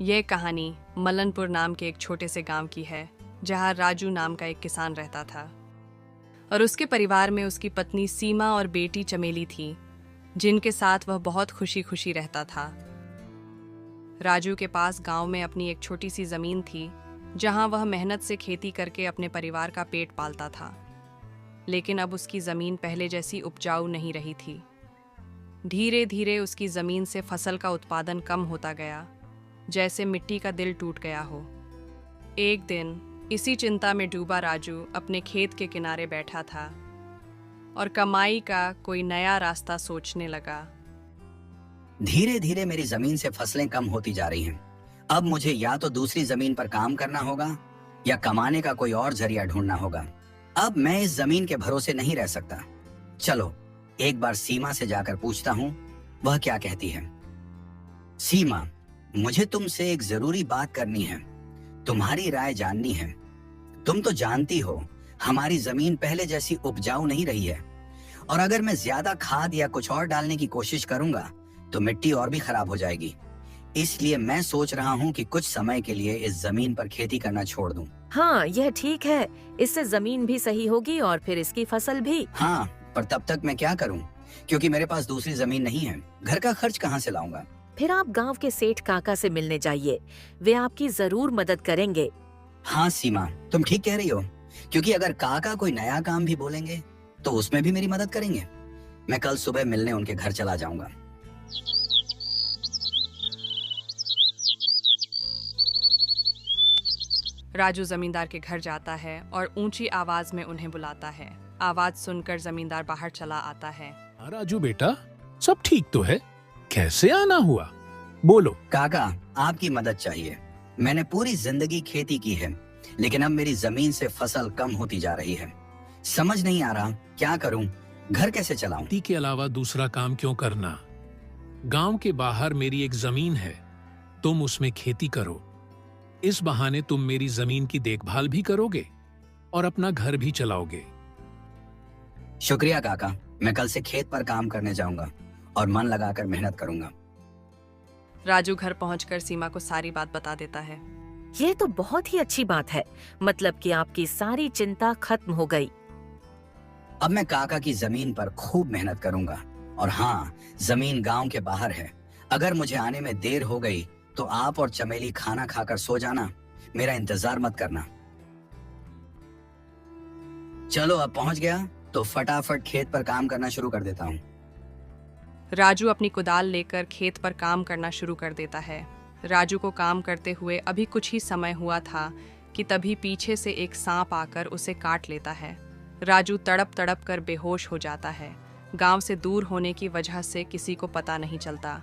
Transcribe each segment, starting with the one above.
यह कहानी मलनपुर नाम के एक छोटे से गांव की है, जहां राजू नाम का एक किसान रहता था और उसके परिवार में उसकी पत्नी सीमा और बेटी चमेली थी, जिनके साथ वह बहुत खुशी खुशी रहता था। राजू के पास गांव में अपनी एक छोटी सी जमीन थी, जहां वह मेहनत से खेती करके अपने परिवार का पेट पालता था। लेकिन अब उसकी जमीन पहले जैसी उपजाऊ नहीं रही थी। धीरे धीरे उसकी जमीन से फसल का उत्पादन कम होता गया, जैसे मिट्टी का दिल टूट गया हो। एक दिन इसी चिंता में डूबा राजू अपने खेत के किनारे बैठा था और कमाई का कोई नया रास्ता सोचने लगा। धीरे धीरे मेरी जमीन से फसलें कम होती जा रही हैं। अब मुझे या तो दूसरी जमीन पर काम करना होगा या कमाने का कोई और जरिया ढूंढना होगा। अब मैं इस जमीन के भरोसे नहीं रह सकता। चलो एक बार सीमा से जाकर पूछता हूँ, वह क्या कहती है। सीमा, मुझे तुमसे एक जरूरी बात करनी है, तुम्हारी राय जाननी है। तुम तो जानती हो हमारी जमीन पहले जैसी उपजाऊ नहीं रही है, और अगर मैं ज्यादा खाद या कुछ और डालने की कोशिश करूंगा तो मिट्टी और भी खराब हो जाएगी। इसलिए मैं सोच रहा हूँ कि कुछ समय के लिए इस जमीन पर खेती करना छोड़ दूं। हाँ, यह ठीक है। इससे जमीन भी सही होगी और फिर इसकी फसल भी। हाँ, पर तब तक मैं क्या करूं? क्योंकि मेरे पास दूसरी जमीन नहीं है। घर का खर्च कहाँ से लाऊंगा? फिर आप गांव के सेठ काका से मिलने जाइए, वे आपकी जरूर मदद करेंगे। हाँ सीमा, तुम ठीक कह रही हो, क्योंकि अगर काका कोई नया काम भी बोलेंगे तो उसमें भी मेरी मदद करेंगे। मैं कल सुबह मिलने उनके घर चला जाऊंगा। राजू जमींदार के घर जाता है और ऊंची आवाज में उन्हें बुलाता है। आवाज सुनकर जमींदार बाहर चला आता है। राजू बेटा, सब ठीक तो है? कैसे आना हुआ? बोलो। काका, आपकी मदद चाहिए। मैंने पूरी जिंदगी खेती की है, लेकिन अब मेरी जमीन से फसल कम होती जा रही है। समझ नहीं आ रहा क्या करूं, घर कैसे चलाऊं? खेती के अलावा दूसरा काम क्यों करना? गांव के बाहर मेरी एक जमीन है, तुम उसमें खेती करो। इस बहाने तुम मेरी जमीन की देखभाल भी करोगे और अपना घर भी चलाओगे। शुक्रिया काका, मैं कल से खेत पर काम करने जाऊंगा और मन लगाकर मेहनत करूंगा। राजू घर पहुंचकर सीमा को सारी बात बता देता है। ये तो बहुत ही अच्छी बात है, मतलब कि आपकी सारी चिंता खत्म हो गई। अब मैं काका की जमीन पर खूब मेहनत करूंगा। और हाँ, जमीन गांव के बाहर है। अगर मुझे आने में देर हो गई तो आप और चमेली खाना खाकर सो जाना, मेरा इंतजार मत करना। चलो, अब पहुंच गया तो फटाफट खेत पर काम करना शुरू कर देता हूँ। राजू अपनी कुदाल लेकर खेत पर काम करना शुरू कर देता है। राजू को काम करते हुए अभी कुछ ही समय हुआ था कि तभी पीछे से एक सांप आकर उसे काट लेता है। राजू तड़प तड़प कर बेहोश हो जाता है। गांव से दूर होने की वजह से किसी को पता नहीं चलता।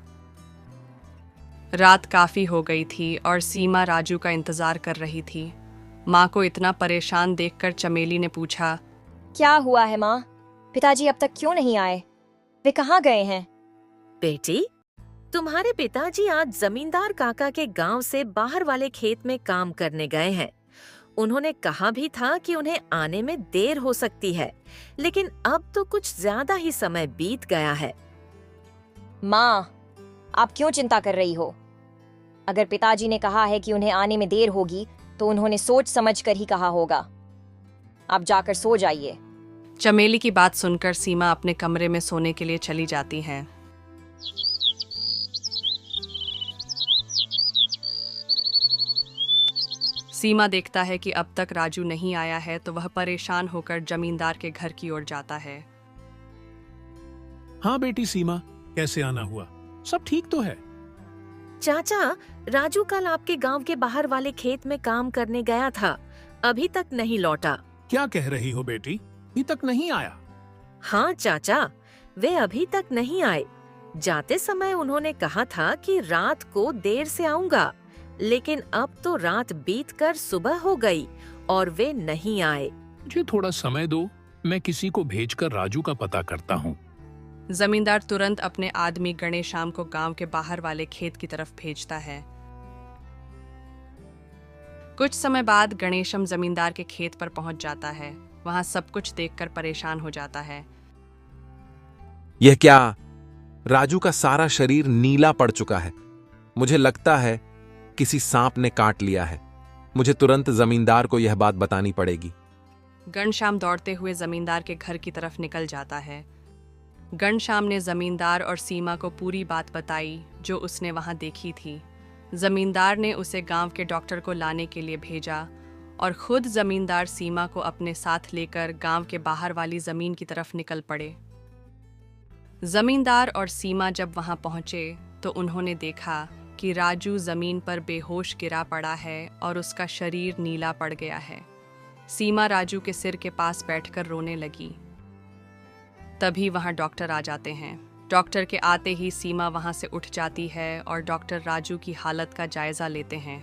रात काफी हो गई थी और सीमा राजू का इंतजार कर रही थी। माँ को इतना परेशान देखकर चमेली ने पूछा, क्या हुआ है माँ? पिताजी अब तक क्यों नहीं आए? वे कहाँ गए हैं? बेटी, तुम्हारे पिताजी आज जमींदार काका के गांव से बाहर वाले खेत में काम करने गए हैं। उन्होंने कहा भी था कि उन्हें आने में देर हो सकती है, लेकिन अब तो कुछ ज्यादा ही समय बीत गया है। माँ, आप क्यों चिंता कर रही हो? अगर पिताजी ने कहा है कि उन्हें आने में देर होगी तो उन्होंने सोच समझ कर ही कहा होगा। आप जाकर सो जाइए। चमेली की बात सुनकर सीमा अपने कमरे में सोने के लिए चली जाती है। सीमा देखता है कि अब तक राजू नहीं आया है, तो वह परेशान होकर जमींदार के घर की ओर जाता है। हाँ बेटी सीमा, कैसे आना हुआ? सब ठीक तो है? चाचा, राजू कल आपके गांव के बाहर वाले खेत में काम करने गया था, अभी तक नहीं लौटा। क्या कह रही हो बेटी? अभी तक नहीं आया? हाँ चाचा, वे अभी तक नहीं आए। जाते समय उन्होंने कहा था कि रात को देर से आऊंगा, लेकिन अब तो रात बीतकर सुबह हो गई और वे नहीं आए। मुझे थोड़ा समय दो, मैं किसी को भेजकर राजू का पता करता हूँ। जमींदार तुरंत अपने आदमी गणेशम को गांव के बाहर वाले खेत की तरफ भेजता है। कुछ समय बाद गणेशम जमींदार के खेत पर पहुंच जाता है। वहां सब कुछ देखकर परेशान हो जाता है। यह क्या? राजू का सारा शरीर नीला पड़ चुका है। मुझे लगता है किसी सांप ने काट लिया है। मुझे तुरंत जमींदार को यह बात बतानी पड़ेगी। घनश्याम दौड़ते हुए जमींदार के घर की तरफ निकल जाता है। घनश्याम ने जमींदार और सीमा को पूरी बात बताई जो उसने वहां देखी थी। जमींदार ने उसे गांव के डॉक्टर को लाने के लिए भेजा और खुद जमींदार सीमा को अपने साथ लेकर गांव के बाहर वाली जमीन की तरफ निकल पड़े। जमींदार और सीमा जब वहां पहुंचे तो उन्होंने देखा कि राजू जमीन पर बेहोश गिरा पड़ा है और उसका शरीर नीला पड़ गया है। सीमा राजू के सिर के पास बैठकर रोने लगी। तभी वहां डॉक्टर आ जाते हैं। डॉक्टर के आते ही सीमा वहां से उठ जाती है और डॉक्टर राजू की हालत का जायजा लेते हैं।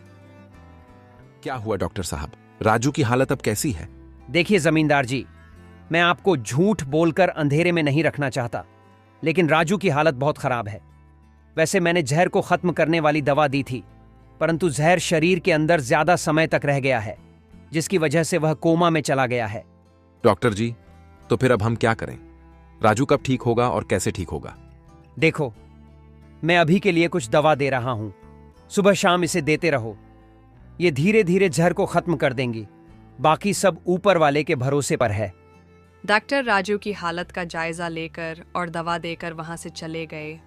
क्या हुआ डॉक्टर साहब? राजू की हालत अब कैसी है? देखिए जमींदार जी, मैं आपको झूठ बोलकर अंधेरे में नहीं रखना चाहता, लेकिन राजू की हालत बहुत खराब है। वैसे मैंने जहर को खत्म करने वाली दवा दी थी, परंतु जहर शरीर के अंदर ज्यादा समय तक रह गया है, जिसकी वजह से वह कोमा में चला गया है। डॉक्टर जी, तो फिर अब हम क्या करें? राजू कब ठीक होगा और कैसे ठीक होगा? देखो, मैं अभी के लिए कुछ दवा दे रहा हूं, सुबह शाम इसे देते रहो। ये धीरे धीरे जहर को खत्म कर देंगी। बाकी सब ऊपर वाले के भरोसे पर है। डॉक्टर राजू की हालत का जायजा लेकर और दवा देकर वहां से चले गए।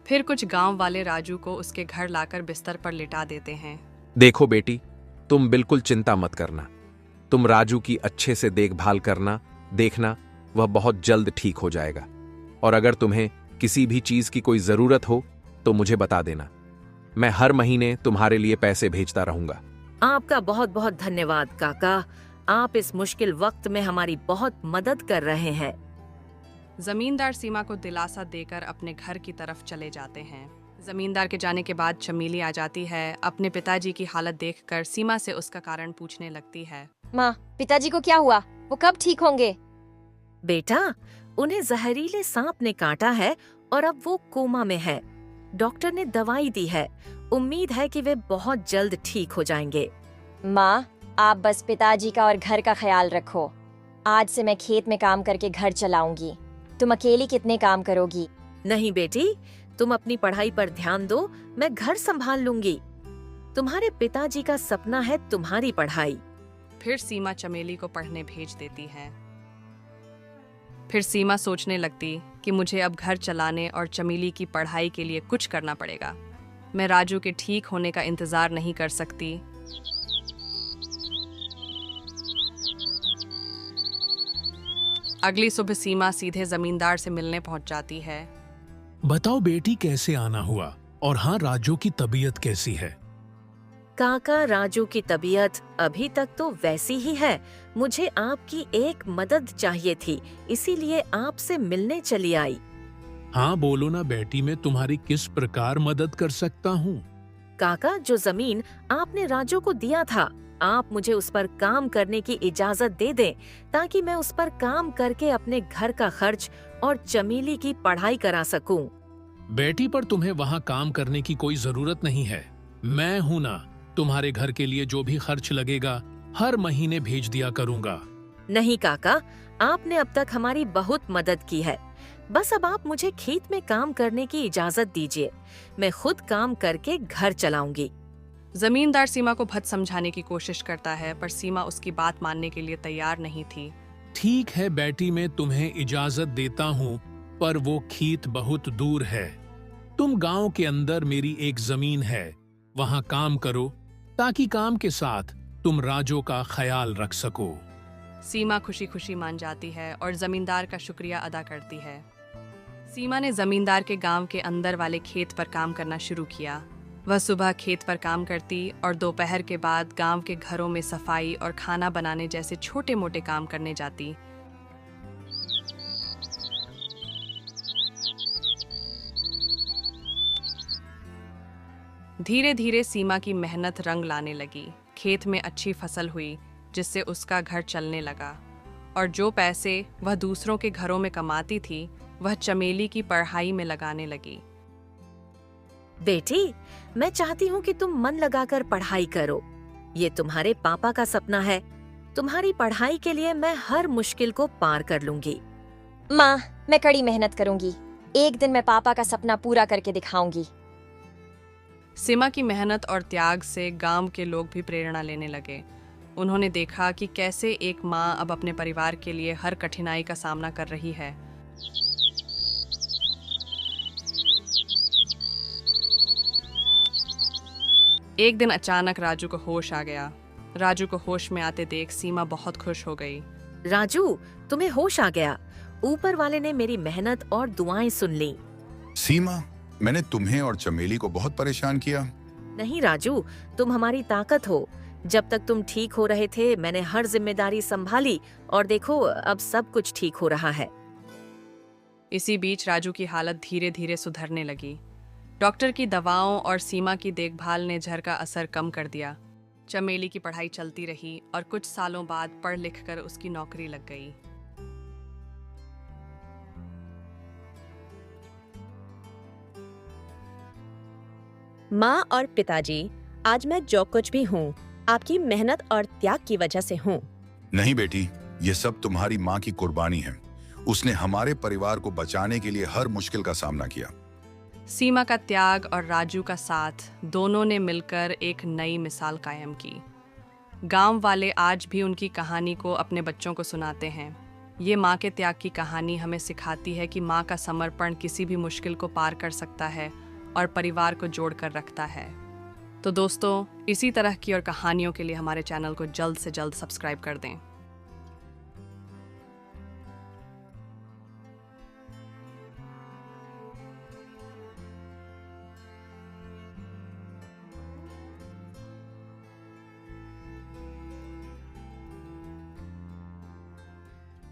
फिर कुछ गांव वाले राजू को उसके घर लाकर बिस्तर पर लिटा देते हैं। देखो बेटी, तुम बिल्कुल चिंता मत करना। तुम राजू की अच्छे से देखभाल करना, देखना वह बहुत जल्द ठीक हो जाएगा। और अगर तुम्हें किसी भी चीज की कोई जरूरत हो तो मुझे बता देना। मैं हर महीने तुम्हारे लिए पैसे भेजता रहूंगा। आपका बहुत बहुत धन्यवाद काका। आप इस मुश्किल वक्त में हमारी बहुत मदद कर रहे हैं। जमींदार सीमा को दिलासा देकर अपने घर की तरफ चले जाते हैं। जमींदार के जाने के बाद चमेली आ जाती है। अपने पिताजी की हालत देखकर सीमा से उसका कारण पूछने लगती है। माँ, पिताजी को क्या हुआ? वो कब ठीक होंगे? बेटा, उन्हें जहरीले सांप ने काटा है और अब वो कोमा में है। डॉक्टर ने दवाई दी है। उम्मीद है कि वे बहुत जल्द ठीक हो जाएंगे। माँ, आप बस पिताजी का और घर का ख्याल रखो। आज से मैं खेत में काम करके घर चलाऊंगी। तुम अकेली कितने काम करोगी? नहीं बेटी, तुम अपनी पढ़ाई पर ध्यान दो, मैं घर संभाल लूंगी। तुम्हारे पिताजी का सपना है तुम्हारी पढ़ाई। फिर सीमा चमेली को पढ़ने भेज देती है। फिर सीमा सोचने लगती कि मुझे अब घर चलाने और चमेली की पढ़ाई के लिए कुछ करना पड़ेगा। मैं राजू के ठीक होने का इंतजार नहीं कर सकती। अगली सुबह सीमा सीधे जमींदार से मिलने पहुंच जाती है। बताओ बेटी, कैसे आना हुआ? और हाँ, राजू की तबीयत कैसी है? काका, राजू की तबीयत अभी तक तो वैसी ही है। मुझे आपकी एक मदद चाहिए थी, इसीलिए आपसे मिलने चली आई। हाँ बोलो ना बेटी, मैं तुम्हारी किस प्रकार मदद कर सकता हूँ? काका, जो जमीन आपने राजू को दिया था, आप मुझे उस पर काम करने की इजाजत दे दें, ताकि मैं उस पर काम करके अपने घर का खर्च और चमेली की पढ़ाई करा सकूं। बेटी, पर तुम्हें वहाँ काम करने की कोई जरूरत नहीं है। मैं हूँ ना, तुम्हारे घर के लिए जो भी खर्च लगेगा हर महीने भेज दिया करूँगा। नहीं काका, आपने अब तक हमारी बहुत मदद की है। बस अब आप मुझे खेत में काम करने की इजाजत दीजिए। मैं खुद काम करके घर चलाऊंगी। जमींदार सीमा को भद समझाने की कोशिश करता है, पर सीमा उसकी बात मानने के लिए तैयार नहीं थी। ठीक है बेटी, मैं तुम्हें इजाजत देता हूँ, पर वो खेत बहुत दूर है। तुम गांव के अंदर मेरी एक जमीन है, वहां काम करो, ताकि काम के साथ तुम राजू का ख्याल रख सको। सीमा खुशी खुशी मान जाती है और जमींदार का शुक्रिया अदा करती है। सीमा ने जमींदार के गांव के अंदर वाले खेत पर काम करना शुरू किया। वह सुबह खेत पर काम करती और दोपहर के बाद गांव के घरों में सफाई और खाना बनाने जैसे छोटे मोटे काम करने जाती। धीरे धीरे सीमा की मेहनत रंग लाने लगी। खेत में अच्छी फसल हुई, जिससे उसका घर चलने लगा, और जो पैसे वह दूसरों के घरों में कमाती थी वह चमेली की पढ़ाई में लगाने लगी। बेटी, मैं चाहती हूँ कि तुम मन लगाकर पढ़ाई करो। ये तुम्हारे पापा का सपना है। तुम्हारी पढ़ाई के लिए मैं हर मुश्किल को पार कर लूंगी। माँ, मैं कड़ी मेहनत करूंगी। एक दिन मैं पापा का सपना पूरा करके दिखाऊंगी। सीमा की मेहनत और त्याग से गांव के लोग भी प्रेरणा लेने लगे। उन्होंने देखा कि कैसे एक माँ अब अपने परिवार के लिए हर कठिनाई का सामना कर रही है। एक दिन अचानक राजू को होश आ गया। राजू को होश में आते देख सीमा बहुत खुश हो गई। राजू, तुम्हें होश आ गया। ऊपर वाले ने मेरी मेहनत और दुआएं सुन ली। सीमा, मैंने तुम्हें और चमेली को बहुत परेशान किया। नहीं राजू, तुम हमारी ताकत हो। जब तक तुम ठीक हो रहे थे मैंने हर जिम्मेदारी संभाली और देखो अब सब कुछ ठीक हो रहा है। इसी बीच राजू की हालत धीरे धीरे सुधरने लगी। डॉक्टर की दवाओं और सीमा की देखभाल ने जहर का असर कम कर दिया। चमेली की पढ़ाई चलती रही और कुछ सालों बाद पढ़ लिख कर उसकी नौकरी लग गई। माँ और पिताजी, आज मैं जो कुछ भी हूँ आपकी मेहनत और त्याग की वजह से हूँ। नहीं बेटी, ये सब तुम्हारी माँ की कुर्बानी है। उसने हमारे परिवार को बचाने के लिए हर मुश्किल का सामना किया। सीमा का त्याग और राजू का साथ दोनों ने मिलकर एक नई मिसाल कायम की। गांव वाले आज भी उनकी कहानी को अपने बच्चों को सुनाते हैं। ये माँ के त्याग की कहानी हमें सिखाती है कि माँ का समर्पण किसी भी मुश्किल को पार कर सकता है और परिवार को जोड़कर रखता है। तो दोस्तों, इसी तरह की और कहानियों के लिए हमारे चैनल को जल्द से जल्द सब्सक्राइब कर दें।